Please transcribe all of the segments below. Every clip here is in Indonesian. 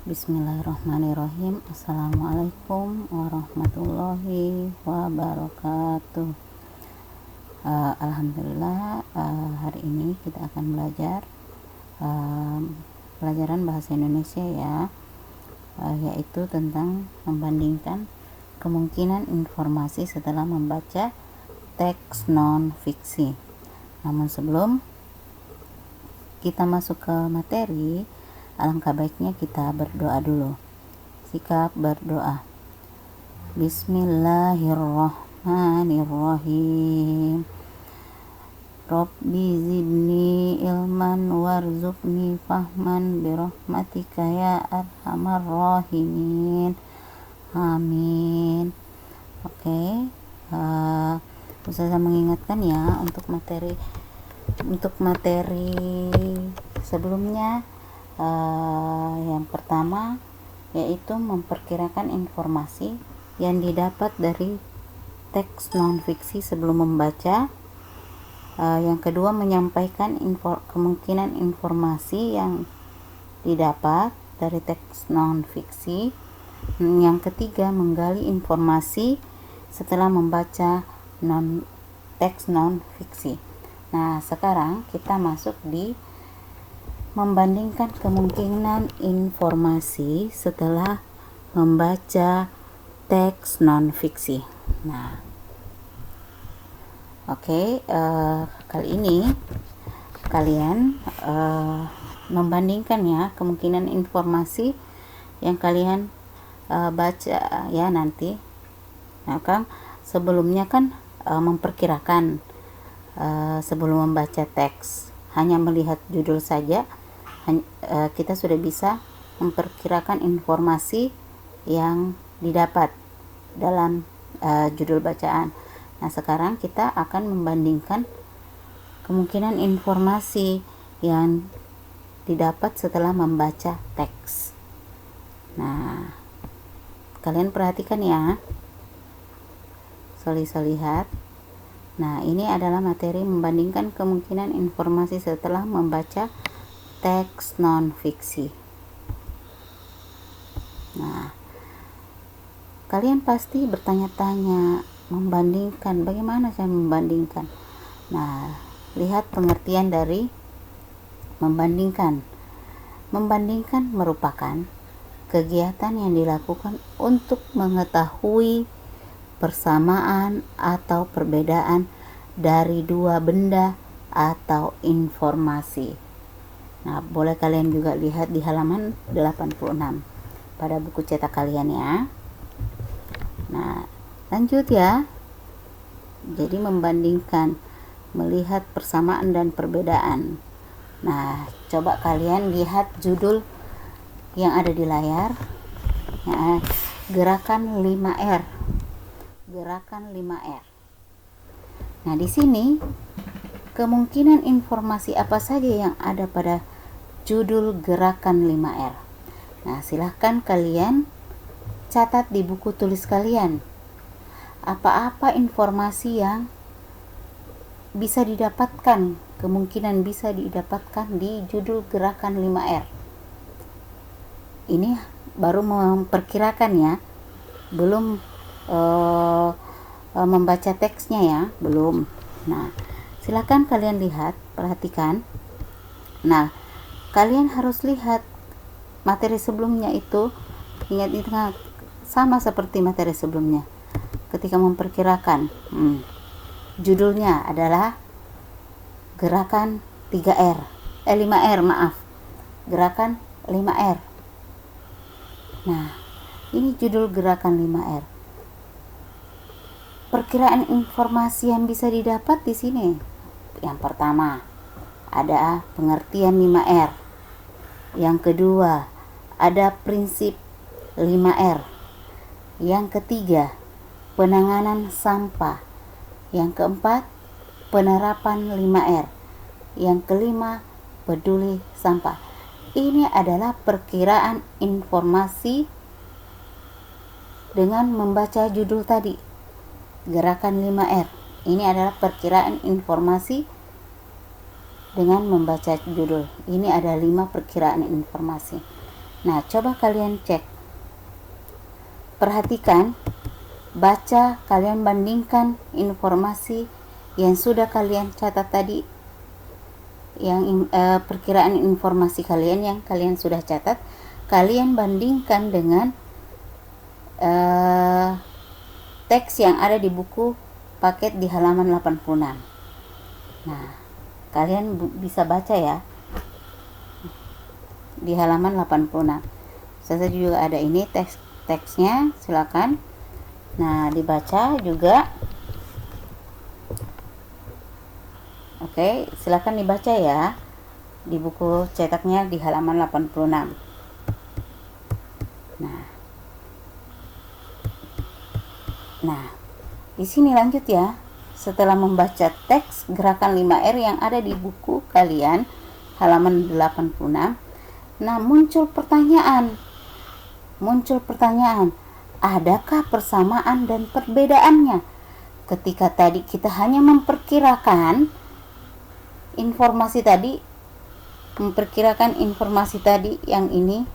Bismillahirrahmanirrahim. Assalamualaikum warahmatullahi wabarakatuh. Alhamdulillah, hari ini kita akan belajar pelajaran bahasa Indonesia ya, yaitu tentang membandingkan kemungkinan informasi setelah membaca teks non-fiksi. Namun sebelum kita masuk ke materi, alangkah baiknya kita berdoa dulu. Sikap berdoa. Bismillahirrahmanirrahim. Rabbi zidni ilman warzuqni fahman birahmatika ya arhamar rahimin. Amin. Oke, Ustazah mengingatkan ya untuk materi sebelumnya. Yang pertama yaitu memperkirakan informasi yang didapat dari teks non-fiksi sebelum membaca. Yang kedua, menyampaikan kemungkinan informasi yang didapat dari teks non-fiksi. Yang ketiga, menggali informasi setelah membaca teks non-fiksi. Nah, sekarang kita masuk di membandingkan kemungkinan informasi setelah membaca teks non-fiksi. Nah, oke, kali ini kalian membandingkan ya kemungkinan informasi yang kalian baca ya nanti. Nah, kan sebelumnya kan memperkirakan sebelum membaca teks, hanya melihat judul saja kita sudah bisa memperkirakan informasi yang didapat dalam judul bacaan. Nah, sekarang kita akan membandingkan kemungkinan informasi yang didapat setelah membaca teks. Nah, kalian perhatikan ya, lihat. Nah, ini adalah materi membandingkan kemungkinan informasi setelah membaca teks non-fiksi. Nah, kalian pasti bertanya-tanya, membandingkan, bagaimana saya membandingkan? Nah, lihat pengertian dari membandingkan. Membandingkan merupakan kegiatan yang dilakukan untuk mengetahui persamaan atau perbedaan dari dua benda atau informasi. Nah, boleh kalian juga lihat di halaman 86 pada buku cetak kalian ya. Nah, lanjut ya. Jadi membandingkan, melihat persamaan dan perbedaan. Nah, coba kalian lihat judul yang ada di layar. Ya, gerakan 5R. Gerakan 5R. Nah, di sini kemungkinan informasi apa saja yang ada pada judul gerakan 5R. Nah, silahkan kalian catat di buku tulis kalian. Apa-apa informasi yang bisa didapatkan, kemungkinan bisa didapatkan di judul gerakan 5R. Ini baru memperkirakan ya, belum membaca teksnya ya, belum. Nah, silakan kalian lihat, perhatikan. Nah, kalian harus lihat materi sebelumnya itu, ingat sama seperti materi sebelumnya. Ketika memperkirakan, judulnya adalah gerakan 5R, maaf. Gerakan 5R. Nah, ini judul gerakan 5R. Perkiraan informasi yang bisa didapat di sini. Yang pertama, ada pengertian 5R. Yang kedua, ada prinsip 5R. Yang ketiga, penanganan sampah. Yang keempat, penerapan 5R. Yang kelima, peduli sampah. Ini adalah perkiraan informasi dengan membaca judul tadi. Gerakan 5R. Ini adalah perkiraan informasi dengan membaca judul. Ini ada 5 perkiraan informasi. Nah, coba kalian cek. Perhatikan, baca, kalian bandingkan informasi yang sudah kalian catat tadi, yang perkiraan informasi kalian yang kalian sudah catat, kalian bandingkan dengan teks yang ada di buku paket di halaman 86. Nah, kalian bisa baca ya di halaman 86. Saya juga ada ini teksnya, silakan. Nah, dibaca juga. Oke, silakan dibaca ya di buku cetaknya di halaman 86. Nah, di sini lanjut ya. Setelah membaca teks gerakan 5R yang ada di buku kalian halaman 86, nah muncul pertanyaan, adakah persamaan dan perbedaannya? Ketika tadi kita hanya memperkirakan informasi tadi, yang ini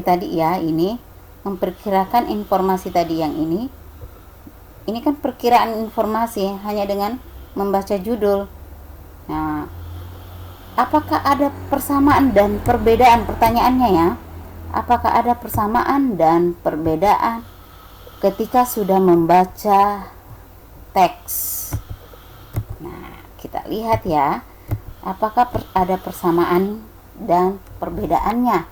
tadi ya, ini memperkirakan informasi tadi yang ini kan perkiraan informasi hanya dengan membaca judul. Nah, apakah ada persamaan dan perbedaan? Pertanyaannya ya, apakah ada persamaan dan perbedaan ketika sudah membaca teks? Nah, kita lihat ya, apakah ada persamaan dan perbedaannya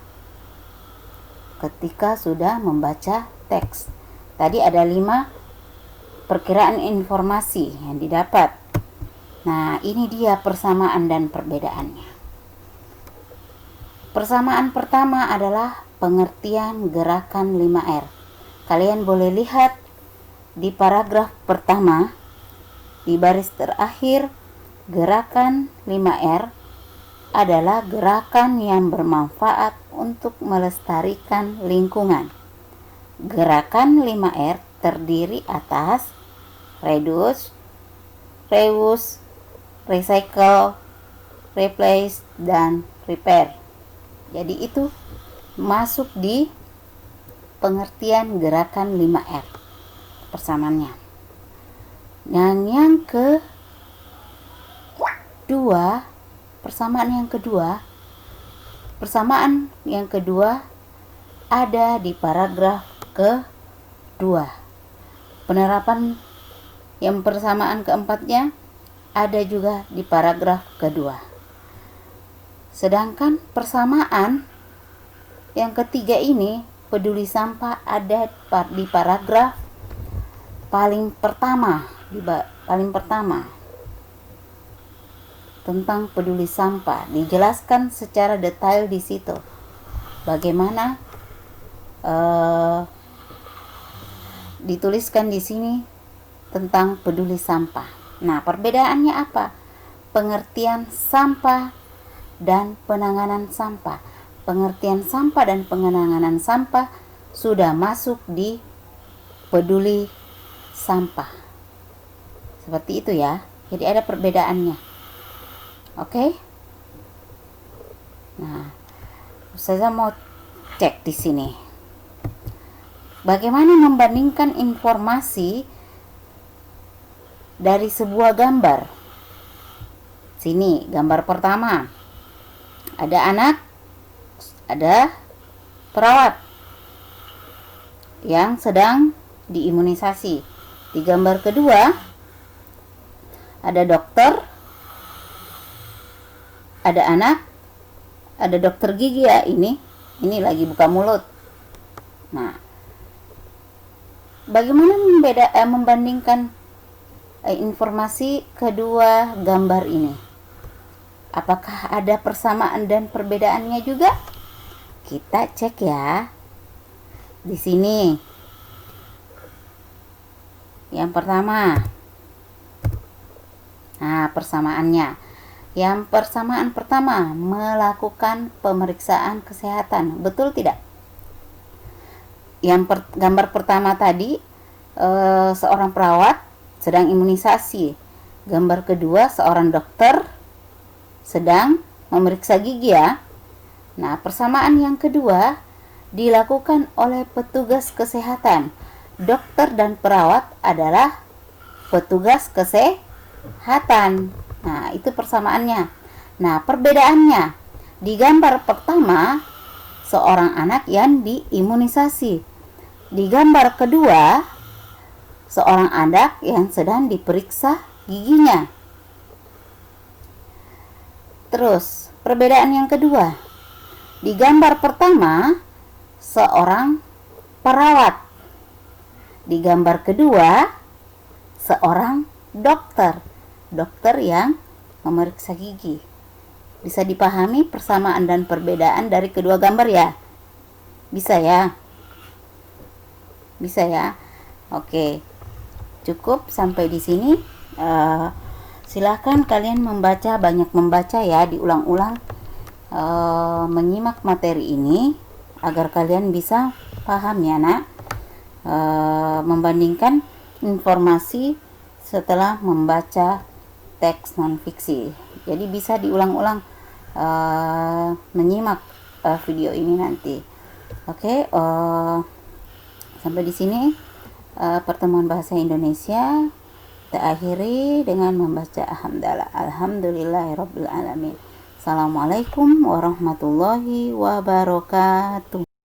ketika sudah membaca teks. Tadi ada 5 perkiraan informasi yang didapat. Nah, ini dia persamaan dan perbedaannya. Persamaan pertama adalah pengertian gerakan 5R. Kalian boleh lihat di paragraf pertama, di baris terakhir, gerakan 5R adalah gerakan yang bermanfaat untuk melestarikan lingkungan. Gerakan 5R terdiri atas reduce, reuse, recycle, replace, dan repair. Jadi itu masuk di pengertian gerakan 5R persamaannya. Dan yang kedua, persamaan yang kedua ada di paragraf kedua. Penerapan yang persamaan keempatnya ada juga di paragraf kedua. Sedangkan persamaan yang ketiga ini, peduli sampah, ada di paragraf paling pertama, tentang peduli sampah. Dijelaskan secara detail di situ bagaimana dituliskan di sini tentang peduli sampah. Nah, perbedaannya apa? Pengertian sampah dan penanganan sampah. Pengertian sampah dan penanganan sampah sudah masuk di peduli sampah. Seperti itu ya. Jadi ada perbedaannya. Oke? Nah, saya mau cek di sini. Bagaimana membandingkan informasi dari sebuah gambar? Sini, gambar pertama. Ada anak, ada perawat yang sedang diimunisasi. Di gambar kedua, ada dokter, ada anak, ada dokter gigi ya, ini lagi buka mulut. Nah, bagaimana membandingkan informasi kedua gambar ini? Apakah ada persamaan dan perbedaannya juga? Kita cek ya. Di sini. Yang pertama. Nah, persamaannya. Yang persamaan pertama, melakukan pemeriksaan kesehatan. Betul tidak? Yang gambar pertama tadi, seorang perawat sedang imunisasi. Gambar kedua, seorang dokter sedang memeriksa gigi ya. Nah, persamaan yang kedua dilakukan oleh petugas kesehatan. Dokter dan perawat adalah petugas kesehatan. Nah, itu persamaannya. Nah, perbedaannya. Di gambar pertama, seorang anak yang diimunisasi. Di gambar kedua, seorang anak yang sedang diperiksa giginya. Terus, perbedaan yang kedua. Di gambar pertama, seorang perawat. Di gambar kedua, seorang dokter. Dokter yang memeriksa gigi. Bisa dipahami persamaan dan perbedaan dari kedua gambar ya? Bisa ya? Bisa ya? Oke. Cukup sampai di sini. Silahkan kalian banyak membaca ya, diulang-ulang, menyimak materi ini agar kalian bisa paham ya nak, membandingkan informasi setelah membaca teks non-fiksi. Jadi bisa diulang-ulang menyimak video ini nanti. Oke, sampai di sini pertemuan bahasa Indonesia. Kita akhiri dengan membaca alhamdulillahirabbil alamin. Assalamualaikum warahmatullahi wabarakatuh.